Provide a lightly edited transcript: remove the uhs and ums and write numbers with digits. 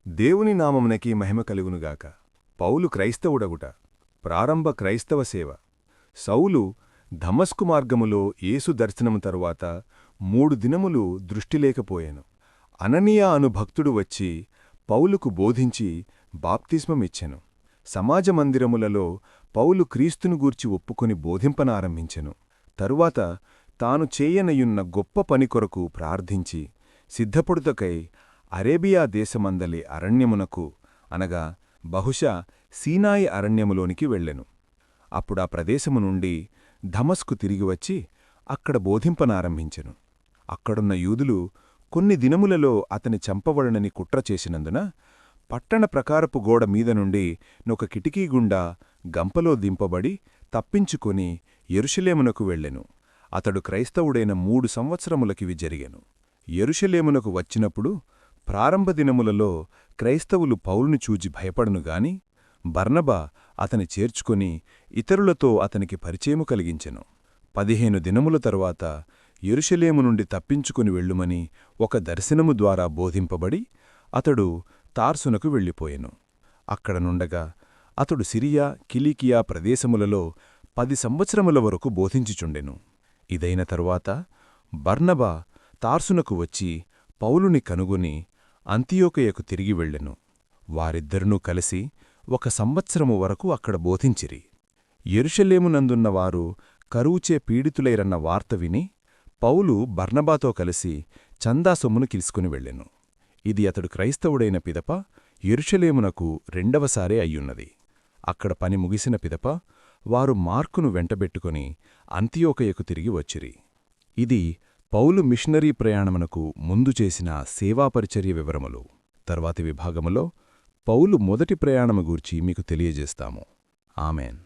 దేవుని నామమునకి మహిమ కలుగునుగాక. పౌలు క్రైస్తవుడగుట. ప్రారంభ క్రైస్తవ సేవ. సౌలు దమస్కు మార్గములో యేసు దర్శనము తరువాత 3 దినములు దృష్టిలేకపోయెను. అననీయ అను భక్తుడు వచ్చి పౌలుకు బోధించి బాప్తిస్మమిచ్చెను. సమాజమందిరములలో పౌలు క్రీస్తును గూర్చి ఒప్పుకొని బోధింపనారంభించెను. తరువాత తాను చేయనయున్న గొప్ప పని కొరకు ప్రార్థించి సిద్ధపడుటకై అరేబియా దేశమందలి అరణ్యమునకు అనగా బహుశా సీనాయి అరణ్యములోనికి వెళ్ళెను. అప్పుడా ప్రదేశము నుండి దమస్కు తిరిగివచ్చి అక్కడ బోధింపనారంభించెను. అక్కడున్న యూదులు కొన్ని దినములలో అతని చంపవలనని కుట్ర చేసినందున పట్టణ ప్రకారపు గోడ మీద నుండి నొక కిటికీ గుండా గంపలో దింపబడి తప్పించుకొని యెరూషలేమునకు వెళ్ళెను. అతడు క్రైస్తవుడైన 3 సంవత్సరములకివి జరిగెను. యెరూషలేమునకు వచ్చినప్పుడు ప్రారంభ దినములలో క్రైస్తవులు పౌలుని చూచి భయపడునుగాని బర్నబా అతని చేర్చుకొని ఇతరులతో అతనికి పరిచయము కలిగించెను. 15 దినముల తరువాత యెరూషలేము నుండి తప్పించుకుని వెళ్ళుమని ఒక దర్శనము ద్వారా బోధింపబడి అతడు తార్సునకు వెళ్ళిపోయెను. అక్కడ నుండగా అతడు సిరియా కిలికియా ప్రదేశములలో 10 సంవత్సరముల వరకు బోధించుచుండెను. ఇదైన తరువాత బర్నబా తార్సునకు వచ్చి పౌలుని కనుగొని అంతియోకయకు తిరిగి వెళ్ళెను. వారిద్దరునూ కలిసి 1 సంవత్సరము వరకు అక్కడ బోధించిరి. యెరూషలేమునందున్న వారు కరువుచే పీడితులైరన్న వార్త విని పౌలు బర్నబాతో కలిసి చందా సొమ్మును తీసుకుని వెళ్ళెను. ఇది అతడు క్రైస్తవుడైన పిదప యెరూషలేమునకు 2వసారే అయ్యున్నది. అక్కడ పని ముగిసిన పిదప వారు మార్కును వెంటబెట్టుకుని అంతియోకయకు తిరిగి వచ్చిరి. ఇది పౌలు మిషనరీ ప్రయాణమునకు ముందు చేసిన సేవాపరిచర్య వివరములు. తర్వాతి విభాగములో పౌలు మొదటి ప్రయాణము గూర్చి మీకు తెలియజేస్తాము. ఆమెన్.